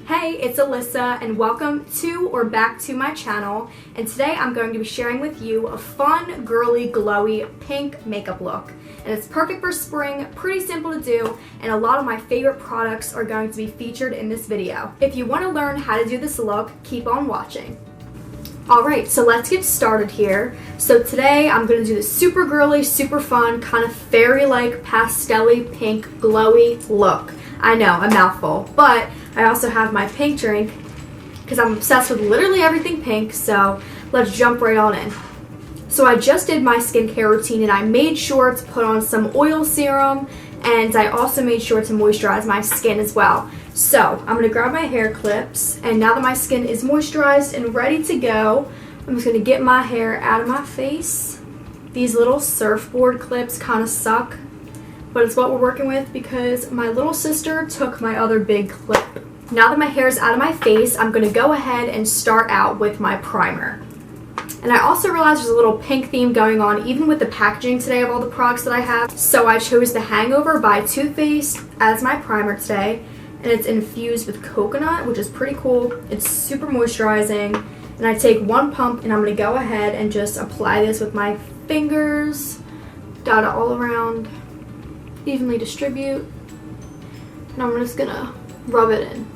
Hey, it's Alyssa and welcome to or back to my channel, and today I'm going to be sharing with you a fun, girly, glowy pink makeup look. And it's perfect for spring, pretty simple to do, and a lot of my favorite products are going to be featured in this video. If you want to learn how to do this look, keep on watching. Alright, so let's get started here. So today I'm going to do this super girly, super fun, kind of fairy-like pastel-y pink glowy look. I know, a mouthful, but I also have my pink drink because I'm obsessed with literally everything pink, so let's jump right on in. So I just did my skincare routine and I made sure to put on some oil serum, and I also made sure to moisturize my skin as well. So I'm going to grab my hair clips, and now that my skin is moisturized and ready to go, I'm just going to get my hair out of my face. These little surfboard clips kind of suck, but it's what we're working with because my little sister took my other big clip. Now that my hair is out of my face, I'm going to go ahead and start out with my primer. And I also realized there's a little pink theme going on even with the packaging today of all the products that I have. So I chose the Hangover by Too Faced as my primer today. And it's infused with coconut, which is pretty cool. It's super moisturizing. And I take one pump and I'm going to go ahead and just apply this with my fingers. Dot it all around. Evenly distribute. And I'm just going to rub it in.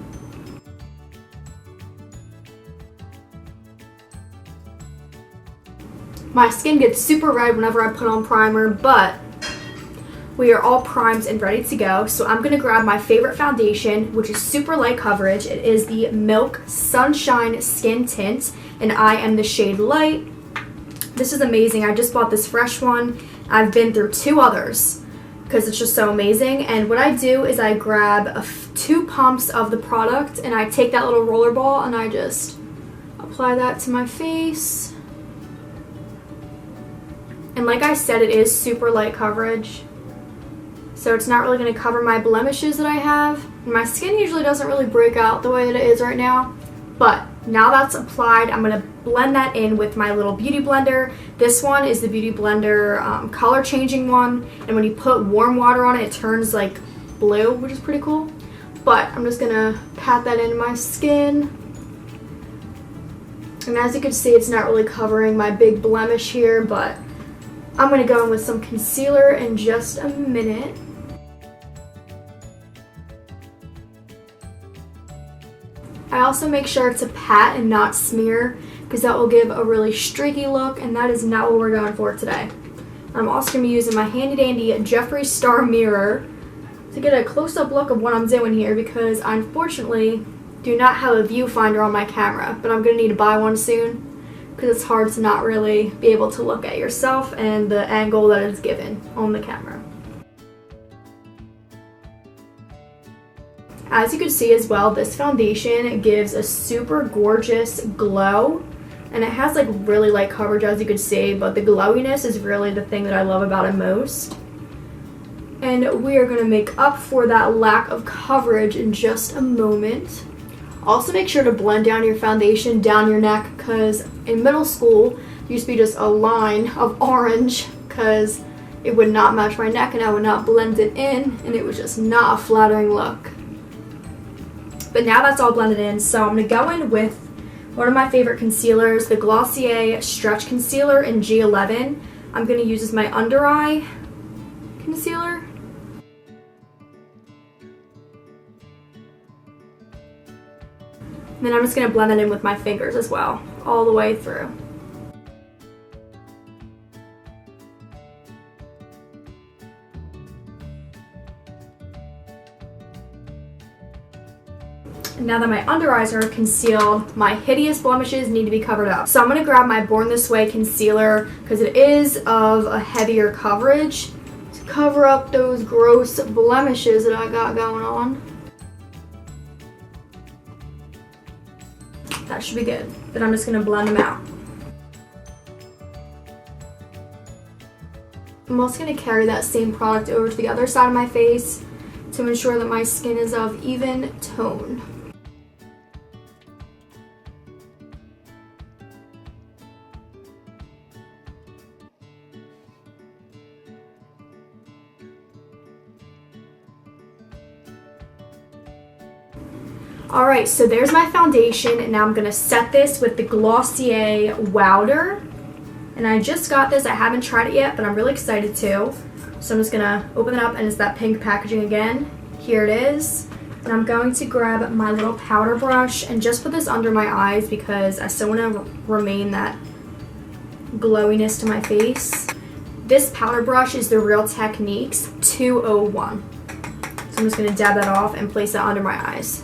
My skin gets super red whenever I put on primer, but we are all primed and ready to go. So I'm going to grab my favorite foundation, which is super light coverage. It is the Milk Sunshine Skin Tint, and I am the shade Light. This is amazing. I just bought this fresh one. I've been through two others because it's just so amazing. And what I do is I grab 2 pumps of the product, and I take that little roller ball and I just apply that to my face. And like I said, it is super light coverage, so it's not really going to cover my blemishes that I have. My skin usually doesn't really break out the way that it is right now, but now that's applied, I'm going to blend that in with my little beauty blender. This one is the Beauty Blender color changing one, and when you put warm water on it, it turns like blue, which is pretty cool. But I'm just going to pat that into my skin. And as you can see, it's not really covering my big blemish here, but I'm going to go in with some concealer in just a minute. I also make sure to pat and not smear because that will give a really streaky look, and that is not what we're going for today. I'm also going to be using my handy dandy Jeffree Star Mirror to get a close-up look of what I'm doing here because I unfortunately do not have a viewfinder on my camera, but I'm going to need to buy one soon, because it's hard to not really be able to look at yourself and the angle that is given on the camera. As you can see as well, this foundation gives a super gorgeous glow, and it has like really light coverage as you can see, but the glowiness is really the thing that I love about it most. And we are going to make up for that lack of coverage in just a moment. Also make sure to blend down your foundation down your neck, because in middle school it used to be just a line of orange because it would not match my neck and I would not blend it in, and it was just not a flattering look. But now that's all blended in, so I'm going to go in with one of my favorite concealers, the Glossier Stretch Concealer in G11. I'm going to use as my under eye concealer. And then I'm just going to blend it in with my fingers as well, all the way through. And now that my under eyes are concealed, my hideous blemishes need to be covered up. So I'm going to grab my Born This Way concealer because it is of a heavier coverage to cover up those gross blemishes that I got going on. That should be good. Then I'm just going to blend them out. I'm also going to carry that same product over to the other side of my face to ensure that my skin is of even tone. Alright, so there's my foundation, and now I'm going to set this with the Glossier Wowder. And I just got this. I haven't tried it yet, but I'm really excited to. So I'm just going to open it up, and it's that pink packaging again. Here it is. And I'm going to grab my little powder brush and just put this under my eyes because I still want to remain that glowiness to my face. This powder brush is the Real Techniques 201. So I'm just going to dab that off and place that under my eyes.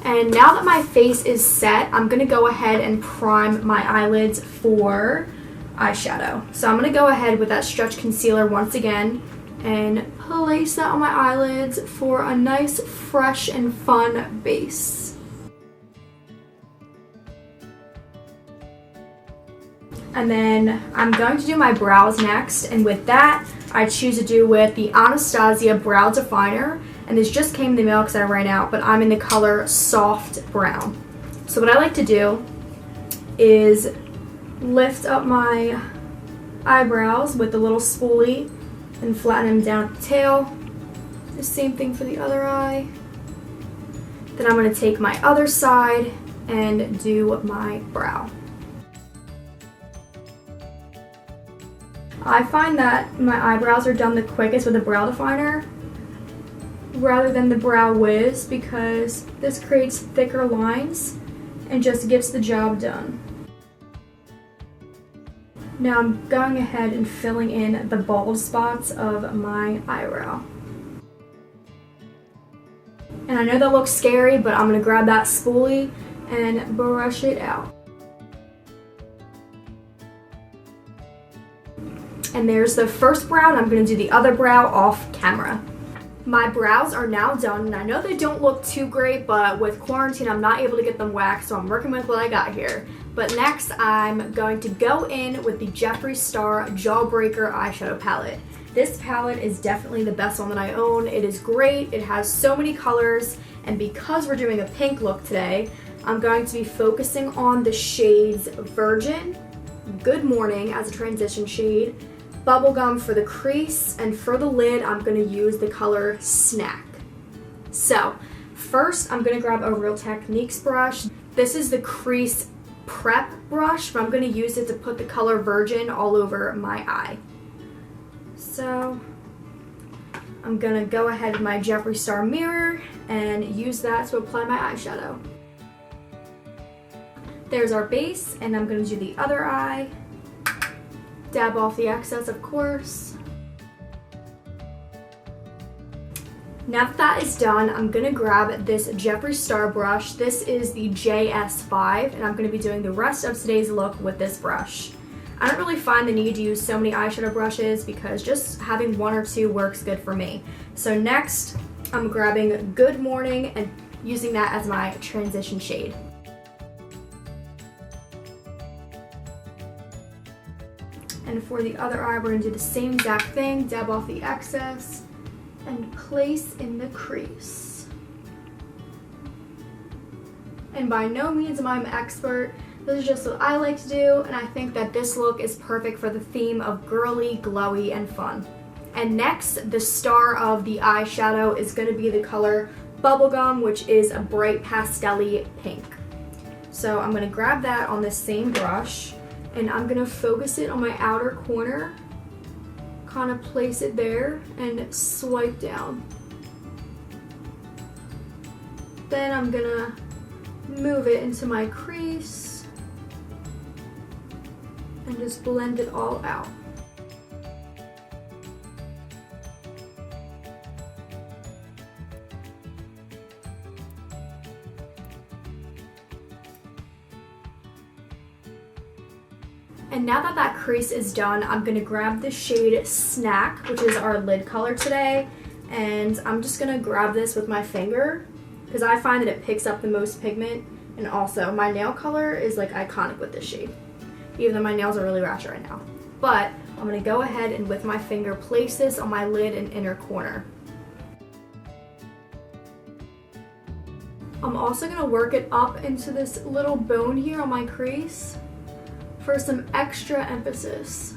And now that my face is set, I'm going to go ahead and prime my eyelids for eyeshadow. So I'm going to go ahead with that stretch concealer once again and place that on my eyelids for a nice, fresh, and fun base. And then I'm going to do my brows next, and with that, I choose to do with the Anastasia Brow Definer. And this just came in the mail because I ran out, but I'm in the color Soft Brown. So what I like to do is lift up my eyebrows with the little spoolie and flatten them down at the tail. The same thing for the other eye. Then I'm going to take my other side and do my brow. I find that my eyebrows are done the quickest with a brow definer rather than the Brow Wiz because this creates thicker lines and just gets the job done. Now I'm going ahead and filling in the bald spots of my eyebrow. And I know that looks scary, but I'm going to grab that spoolie and brush it out. And there's the first brow, and I'm going to do the other brow off camera. My brows are now done, and I know they don't look too great, but with quarantine I'm not able to get them waxed, so I'm working with what I got here. But next I'm going to go in with the Jeffree Star Jawbreaker eyeshadow palette. This palette is definitely the best one that I own. It is great, it has so many colors, and because we're doing a pink look today, I'm going to be focusing on the shades Virgin, Good Morning as a transition shade, Bubblegum for the crease, and for the lid I'm going to use the color Snack. So first I'm going to grab a Real Techniques brush. This is the crease prep brush, but I'm going to use it to put the color Virgin all over my eye. So I'm going to go ahead with my Jeffree Star mirror and use that to apply my eyeshadow. There's our base, and I'm going to do the other eye. Dab off the excess, of course. Now that that is done, I'm going to grab this Jeffree Star brush. This is the JS5, and I'm going to be doing the rest of today's look with this brush. I don't really find the need to use so many eyeshadow brushes because just having one or two works good for me. So next, I'm grabbing Good Morning and using that as my transition shade. And for the other eye, we're going to do the same exact thing, dab off the excess, and place in the crease. And by no means am I an expert, this is just what I like to do, and I think that this look is perfect for the theme of girly, glowy, and fun. And next, the star of the eyeshadow is going to be the color Bubblegum, which is a bright pastel-y pink. So I'm going to grab that on the same brush, and I'm going to focus it on my outer corner, kind of place it there, and swipe down. Then I'm going to move it into my crease and just blend it all out. And now that that crease is done, I'm going to grab the shade Snack, which is our lid color today, and I'm just going to grab this with my finger because I find that it picks up the most pigment, and also my nail color is like iconic with this shade, even though my nails are really ratchet right now. But I'm going to go ahead and with my finger place this on my lid and inner corner. I'm also going to work it up into this little bone here on my crease. for some extra emphasis.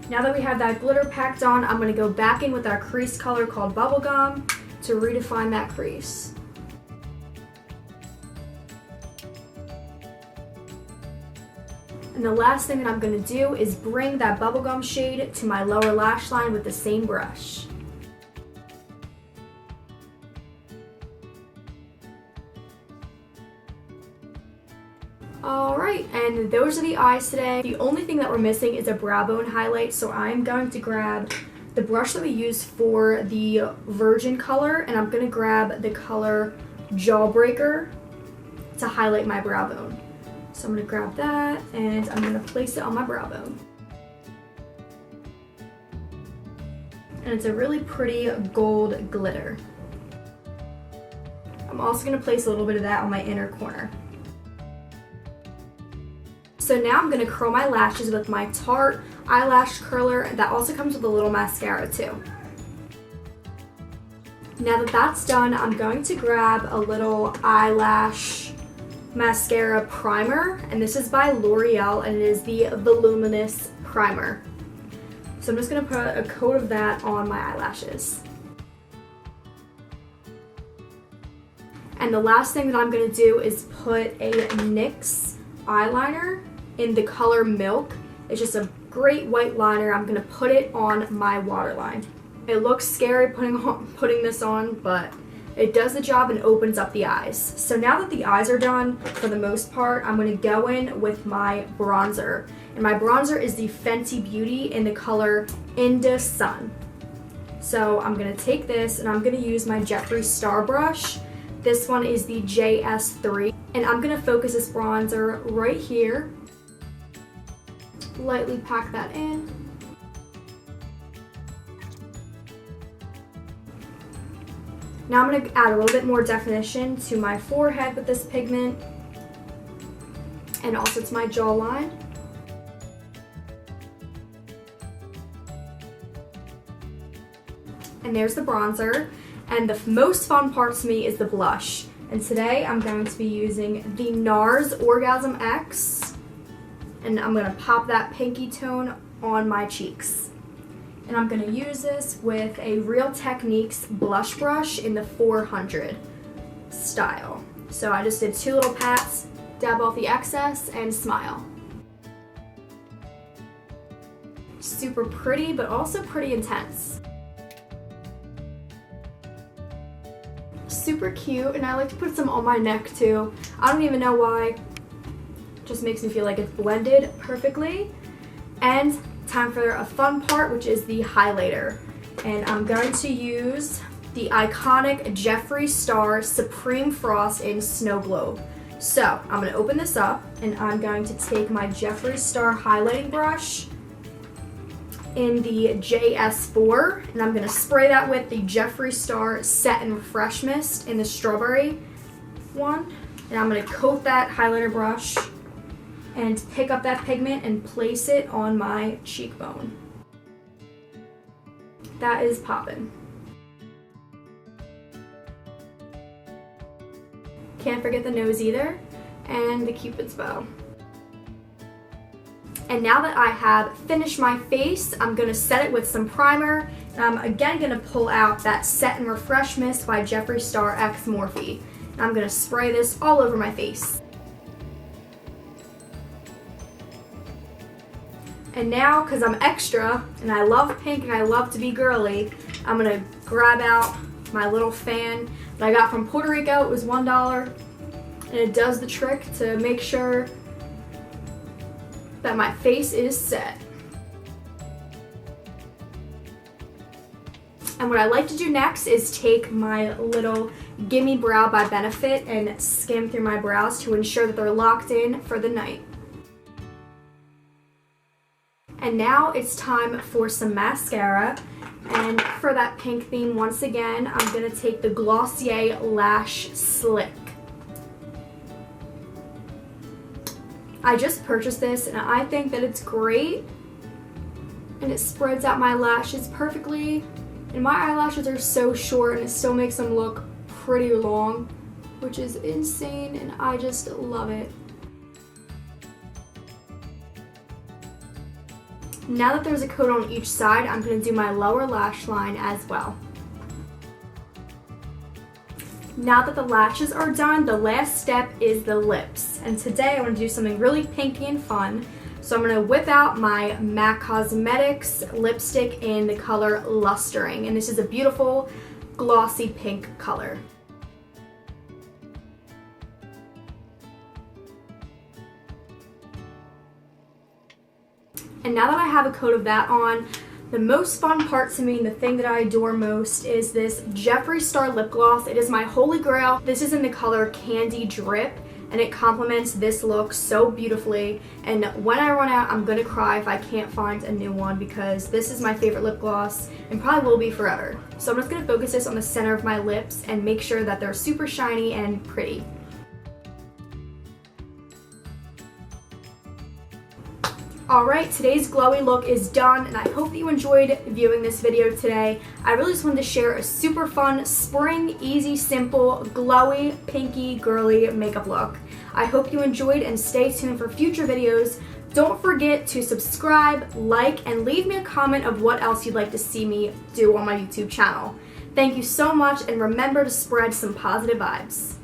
Now that we have that glitter packed on, I'm going to go back in with our crease color called Bubblegum to redefine that crease. And the last thing that I'm going to do is bring that bubblegum shade to my lower lash line with the same brush. Alright, and those are the eyes today. The only thing that we're missing is a brow bone highlight, so I'm going to grab the brush that we use for the virgin color, and I'm going to grab the color Jawbreaker to highlight my brow bone. So I'm going to grab that and I'm going to place it on my brow bone. And it's a really pretty gold glitter. I'm also going to place a little bit of that on my inner corner. So now I'm going to curl my lashes with my Tarte eyelash curler that also comes with a little mascara too. Now that that's done, I'm going to grab a little eyelash mascara primer, and this is by L'Oreal and it is the Voluminous Primer. So I'm just going to put a coat of that on my eyelashes. And the last thing that I'm going to do is put a NYX eyeliner in the color Milk. It's just a great white liner. I'm going to put it on my waterline. It looks scary putting this on, but it does the job and opens up the eyes. So now that the eyes are done, for the most part, I'm going to go in with my bronzer. And my bronzer is the Fenty Beauty in the color INDA Sun. So I'm going to take this and I'm going to use my Jeffree Star brush. This one is the JS3. And I'm going to focus this bronzer right here. Lightly pack that in. Now I'm going to add a little bit more definition to my forehead with this pigment and also to my jawline. And there's the bronzer. And the most fun part to me is the blush. And today I'm going to be using the Nars Orgasm X. And I'm going to pop that pinky tone on my cheeks. And I'm going to use this with a Real Techniques blush brush in the 400 style. So I just did 2 little pats, dab off the excess, and smile. Super pretty, but also pretty intense. Super cute, and I like to put some on my neck too. I don't even know why. Just makes me feel like it's blended perfectly. And time for a fun part, which is the highlighter. And I'm going to use the iconic Jeffree Star Supreme Frost in Snow Globe. So I'm going to open this up and I'm going to take my Jeffree Star highlighting brush in the JS4 and I'm going to spray that with the Jeffree Star Set and Refresh Mist in the strawberry one. And I'm going to coat that highlighter brush and pick up that pigment and place it on my cheekbone. That is poppin'. Can't forget the nose either, and the Cupid's bow. And now that I have finished my face, I'm going to set it with some primer, and I'm again going to pull out that Set and Refresh Mist by Jeffree Star X Morphe. And I'm going to spray this all over my face. And now, because I'm extra, and I love pink and I love to be girly, I'm going to grab out my little fan that I got from Puerto Rico. It was $1, and it does the trick to make sure that my face is set. And what I like to do next is take my little Gimme Brow by Benefit and skim through my brows to ensure that they're locked in for the night. And now it's time for some mascara. And for that pink theme, once again, I'm going to take the Glossier Lash Slick. I just purchased this and I think that it's great. And it spreads out my lashes perfectly. And my eyelashes are so short and it still makes them look pretty long. which is insane, and I just love it. Now that there's a coat on each side, I'm going to do my lower lash line as well. Now that the lashes are done, the last step is the lips. And today I want to do something really pinky and fun. So I'm going to whip out my MAC Cosmetics lipstick in the color Lustering. And this is a beautiful glossy pink color. And now that I have a coat of that on, the most fun part to me and the thing that I adore most is this Jeffree Star lip gloss. It is my holy grail. This is in the color Candy Drip, and it complements this look so beautifully. And when I run out, I'm gonna cry if I can't find a new one, because this is my favorite lip gloss and probably will be forever. So I'm just gonna focus this on the center of my lips and make sure that they're super shiny and pretty. Alright, today's glowy look is done, and I hope that you enjoyed viewing this video today. I really just wanted to share a super fun, spring, easy, simple, glowy, pinky, girly makeup look. I hope you enjoyed, and stay tuned for future videos. Don't forget to subscribe, like, and leave me a comment of what else you'd like to see me do on my YouTube channel. Thank you so much, and remember to spread some positive vibes.